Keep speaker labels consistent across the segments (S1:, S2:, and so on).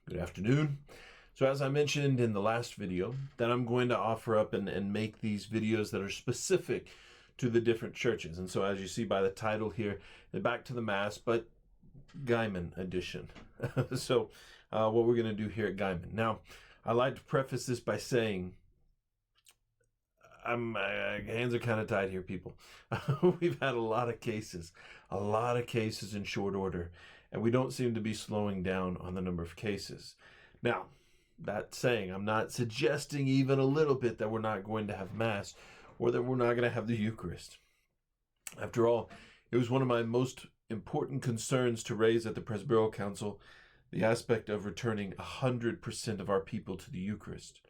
S1: Good afternoon. So as I mentioned in the last video, that I'm going to offer up and make these videos that are specific to the different churches. And so as you see by the title here, back to the Mass, but Guymon edition. So what we're going to do here at Guymon. Now, I like to preface this by saying, my hands are kind of tied here, people. We've had a lot of cases in short order, and we don't seem to be slowing down on the number of cases. Now, that saying, I'm not suggesting even a little bit that we're not going to have Mass or that we're not going to have the Eucharist. After all, it was one of my most important concerns to raise at the Presbyteral Council, the aspect of returning 100% of our people to the Eucharist.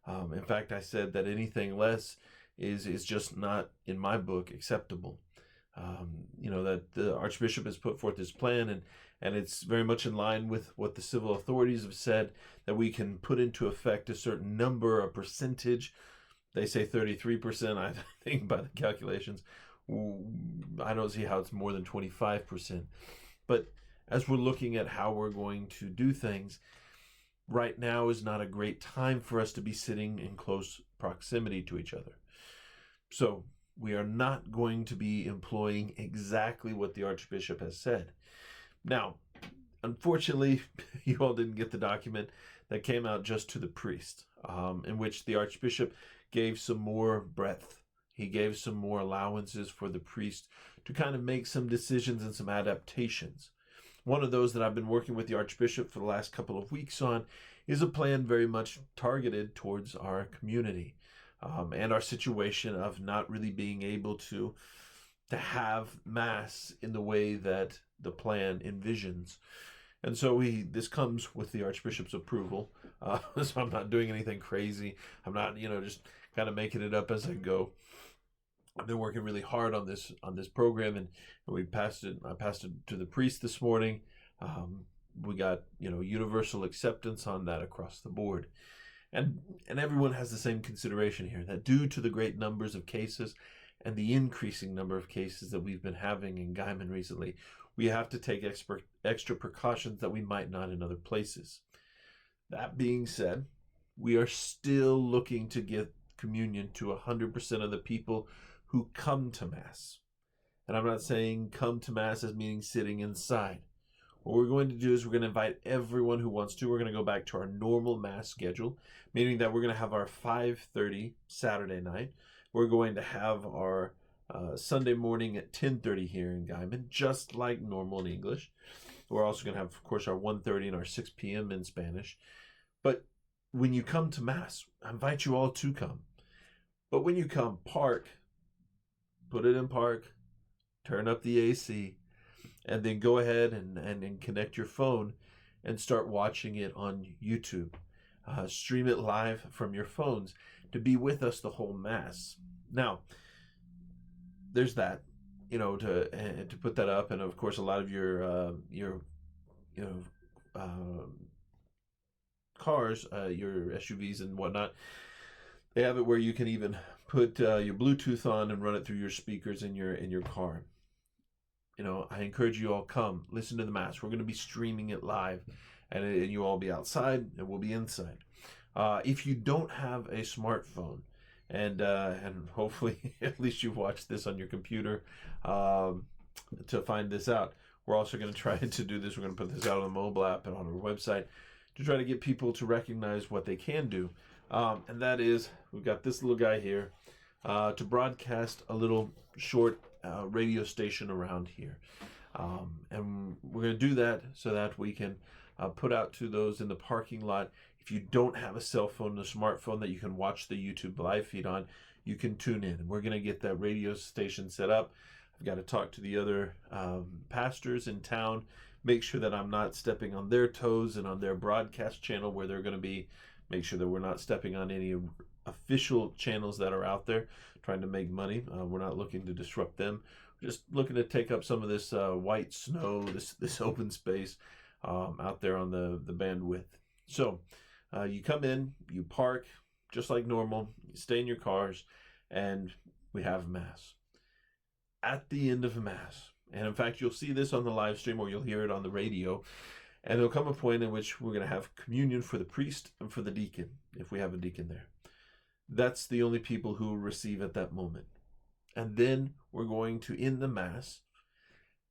S1: In fact, I said that anything less is just not, in my book, acceptable. That the Archbishop has put forth his plan, and it's very much in line with what the civil authorities have said, that we can put into effect a certain number, a percentage. They say 33%, I think, by the calculations. I don't see how it's more than 25%. But as we're looking at how we're going to do things, right now is not a great time for us to be sitting in close proximity to each other. So we are not going to be employing exactly what the Archbishop has said. Now, unfortunately, you all didn't get the document that came out just to the priest, in which the Archbishop gave some more breadth. He gave some more allowances for the priest to kind of make some decisions and some adaptations. One of those that I've been working with the Archbishop for the last couple of weeks on is a plan very much targeted towards our community and our situation of not really being able to have Mass in the way that the plan envisions. And so this comes with the Archbishop's approval. So I'm not doing anything crazy. I'm not, just kind of making it up as I go. I've been working really hard on this program, and I passed it to the priest this morning. We got, universal acceptance on that across the board. And everyone has the same consideration here, that due to the great numbers of cases and the increasing number of cases that we've been having in Guymon recently, we have to take extra precautions that we might not in other places. That being said, we are still looking to give communion to 100% of the people who come to Mass. And I'm not saying come to Mass as meaning sitting inside. What we're going to do is we're going to invite everyone who wants to. We're going to go back to our normal Mass schedule, meaning that we're going to have our 5:30 Saturday night. We're going to have our Sunday morning at 10:30 here in Guymon, just like normal in English. We're also going to have, of course, our 1:30 and our 6 p.m. in Spanish. But when you come to Mass, I invite you all to come. But when you come, put it in park, turn up the AC, and then go ahead and connect your phone and start watching it on YouTube. Stream it live from your phones to be with us the whole Mass. Now, there's that, to put that up, and of course, a lot of your cars, your SUVs and whatnot, they have it where you can even put your Bluetooth on and run it through your speakers in your car. I encourage you all, come listen to the Mass. We're going to be streaming it live, and you all be outside and we'll be inside. If you don't have a smartphone, and hopefully at least you've watched this on your computer to find this out, we're also going to try to do this. We're going to put this out on the mobile app and on our website to try to get people to recognize what they can do. And that is, we've got this little guy here to broadcast a little short radio station around here. And we're going to do that so that we can put out to those in the parking lot. If you don't have a cell phone, a smartphone that you can watch the YouTube live feed on, you can tune in. And we're going to get that radio station set up. I've got to talk to the other pastors in town, make sure that I'm not stepping on their toes and on their broadcast channel where they're going to be, make sure that we're not stepping on any official channels that are out there trying to make money. We're not looking to disrupt them. We're just looking to take up some of this white snow, this open space out there on the bandwidth. So you come in, you park just like normal, you stay in your cars, and we have Mass. At the end of Mass, and in fact, you'll see this on the live stream or you'll hear it on the radio, And there'll come a point in which we're going to have communion for the priest and for the deacon, if we have a deacon there. That's the only people who will receive at that moment. And then we're going to end the Mass.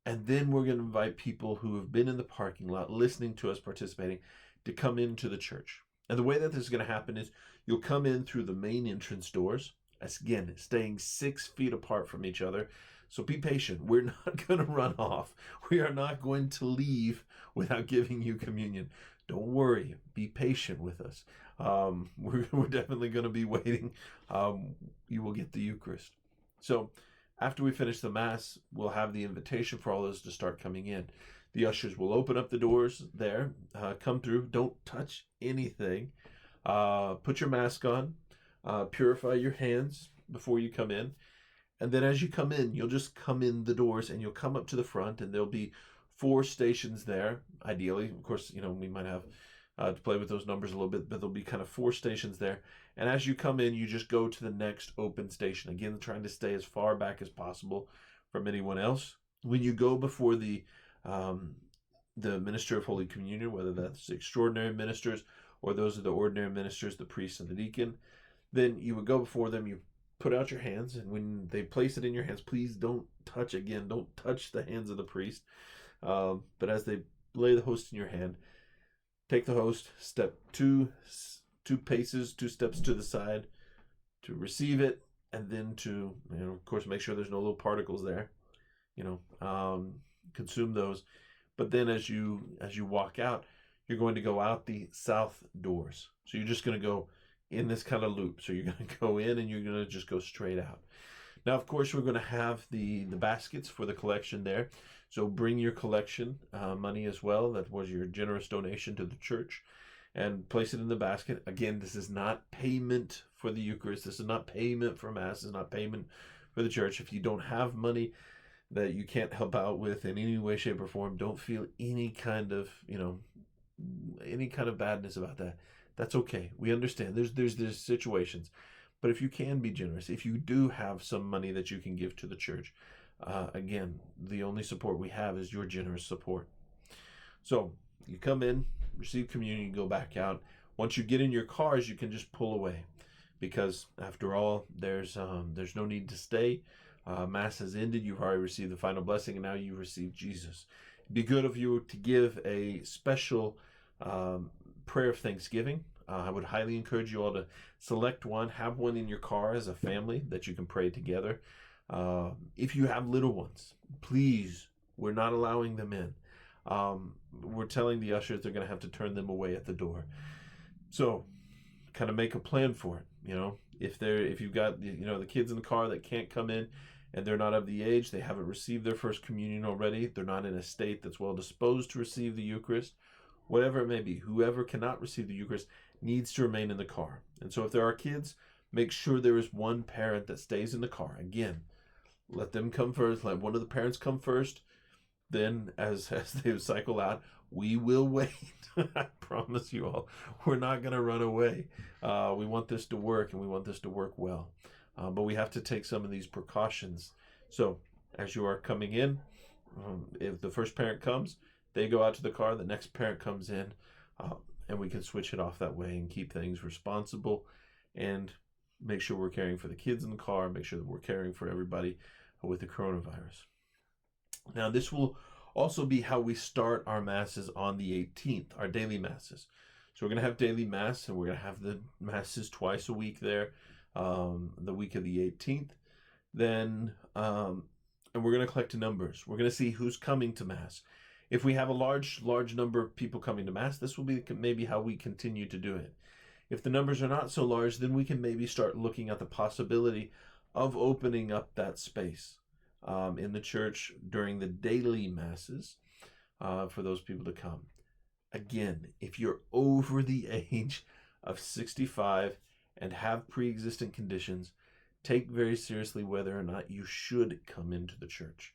S1: And then we're going to invite people who have been in the parking lot listening to us participating to come into the church. And the way that this is going to happen is you'll come in through the main entrance doors. Again, staying 6 feet apart from each other. So be patient. We're not going to run off. We are not going to leave without giving you communion. Don't worry. Be patient with us. We're definitely going to be waiting. You will get the Eucharist. So after we finish the Mass, we'll have the invitation for all those to start coming in. The ushers will open up the doors there. Come through. Don't touch anything. Put your mask on. Purify your hands before you come in. And then as you come in, you'll just come in the doors and you'll come up to the front, and there'll be 4 stations there. Ideally, of course, we might have to play with those numbers a little bit, but there'll be kind of 4 stations there. And as you come in, you just go to the next open station. Again, trying to stay as far back as possible from anyone else. When you go before the minister of Holy Communion, whether that's the extraordinary ministers or those are the ordinary ministers, the priest and the deacon, then you would go before them, you put out your hands, and when they place it in your hands, please don't touch the hands of the priest. But as they lay the host in your hand, take the host, step 2 steps to the side to receive it, and then to, of course, make sure there's no little particles there. Consume those. But then as you walk out, you're going to go out the south doors. So you're just going to go in this kind of loop. So you're going to go in and you're going to just go straight out. Now, of course, we're going to have the baskets for the collection there. So bring your collection money as well. That was your generous donation to the church. And place it in the basket. Again, this is not payment for the Eucharist. This is not payment for Mass. This is not payment for the church. If you don't have money that you can't help out with in any way, shape, or form, don't feel any kind of badness about that. That's okay. We understand. There's situations. But if you can be generous, if you do have some money that you can give to the church, again, the only support we have is your generous support. So you come in, receive communion, go back out. Once you get in your cars, you can just pull away, because after all, there's no need to stay. Mass has ended. You've already received the final blessing, and now you receive Jesus. It'd be good of you to give a special prayer of thanksgiving. I would highly encourage you all to select one, have one in your car as a family that you can pray together. If you have little ones, please, we're not allowing them in. We're telling the ushers they're going to have to turn them away at the door. So kind of make a plan for it. If you've got the kids in the car that can't come in and they're not of the age, they haven't received their first communion already, they're not in a state that's well disposed to receive the Eucharist, whatever it may be, whoever cannot receive the Eucharist needs to remain in the car. And so if there are kids, make sure there is one parent that stays in the car. Again, let them come first. Let one of the parents come first. Then as they cycle out, we will wait. I promise you all, we're not going to run away. We want this to work, and we want this to work well. But we have to take some of these precautions. So as you are coming in, if the first parent comes, they go out to the car, the next parent comes in, and we can switch it off that way and keep things responsible and make sure we're caring for the kids in the car, make sure that we're caring for everybody with the coronavirus. Now, this will also be how we start our Masses on the 18th, our daily Masses. So we're going to have daily Mass, and we're going to have the Masses twice a week there, the week of the 18th. Then, and we're going to collect numbers. We're going to see who's coming to Mass. If we have a large number of people coming to Mass, this will be maybe how we continue to do it. If the numbers are not so large, then we can maybe start looking at the possibility of opening up that space in the church during the daily Masses for those people to come. Again, if you're over the age of 65 and have pre-existing conditions, take very seriously whether or not you should come into the church.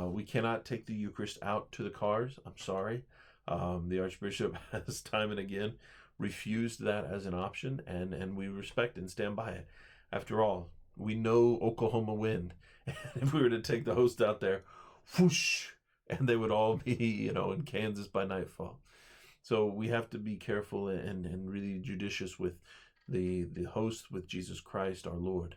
S1: We cannot take the Eucharist out to the cars. I'm sorry. The Archbishop has time and again refused that as an option, and we respect and stand by it. After all, we know Oklahoma wind. And if we were to take the host out there, whoosh, and they would all be, in Kansas by nightfall. So we have to be careful and really judicious with the host, with Jesus Christ, our Lord.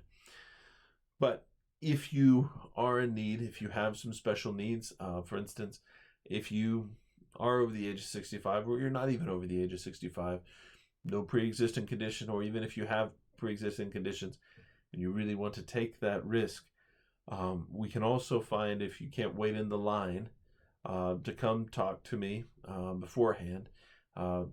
S1: But if you are in need, if you have some special needs, for instance, if you are over the age of 65, or you're not even over the age of 65, no pre-existing condition, or even if you have pre-existing conditions and you really want to take that risk, we can also find, if you can't wait in the line, to come talk to me beforehand,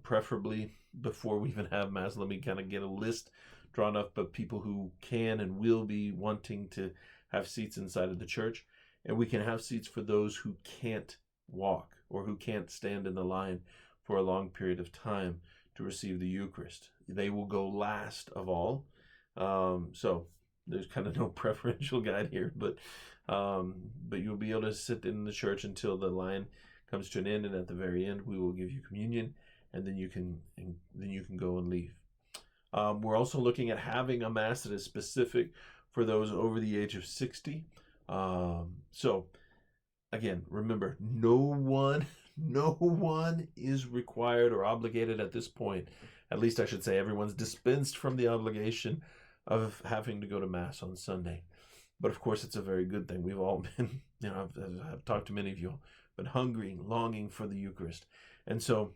S1: preferably before we even have Mass. Let me kind of get a list drawn up of people who can and will be wanting to have seats inside of the church, and we can have seats for those who can't walk or who can't stand in the line for a long period of time to receive the Eucharist. They will go last of all. So there's kind of no preferential guide here, but you'll be able to sit in the church until the line comes to an end, and at the very end we will give you communion, and then you can go and leave. We're also looking at having a Mass that is specific for those over the age of 60. So again, remember, no one is required or obligated at this point. At least I should say everyone's dispensed from the obligation of having to go to Mass on Sunday. But of course, it's a very good thing. We've all been, I've talked to many of you, but hungry, longing for the Eucharist. And so,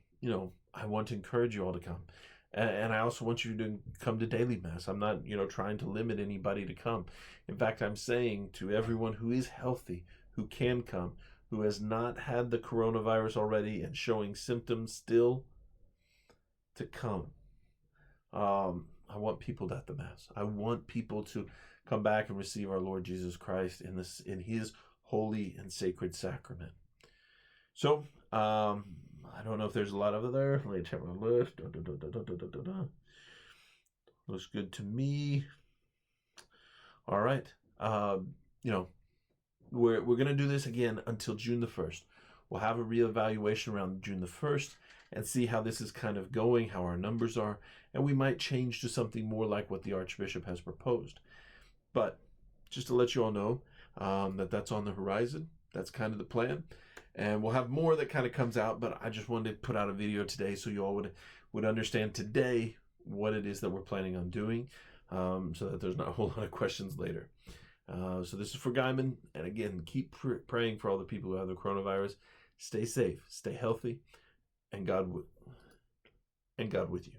S1: I want to encourage you all to come. And I also want you to come to daily Mass. I'm not, trying to limit anybody to come. In fact, I'm saying to everyone who is healthy, who can come, who has not had the coronavirus already and showing symptoms still, to come. I want people at the Mass. I want people to come back and receive our Lord Jesus Christ in His holy and sacred sacrament. So, I don't know if there's a lot over there. Let me check my list. Looks good to me. All right. We're going to do this again until June the 1st. We'll have a reevaluation around June the 1st and see how this is kind of going, how our numbers are, and we might change to something more like what the Archbishop has proposed. But just to let you all know that's on the horizon. That's kind of the plan. And we'll have more that kind of comes out, but I just wanted to put out a video today so you all would understand today what it is that we're planning on doing, so that there's not a whole lot of questions later. So this is for Guymon, and again, keep praying for all the people who have the coronavirus. Stay safe, stay healthy, and God with you.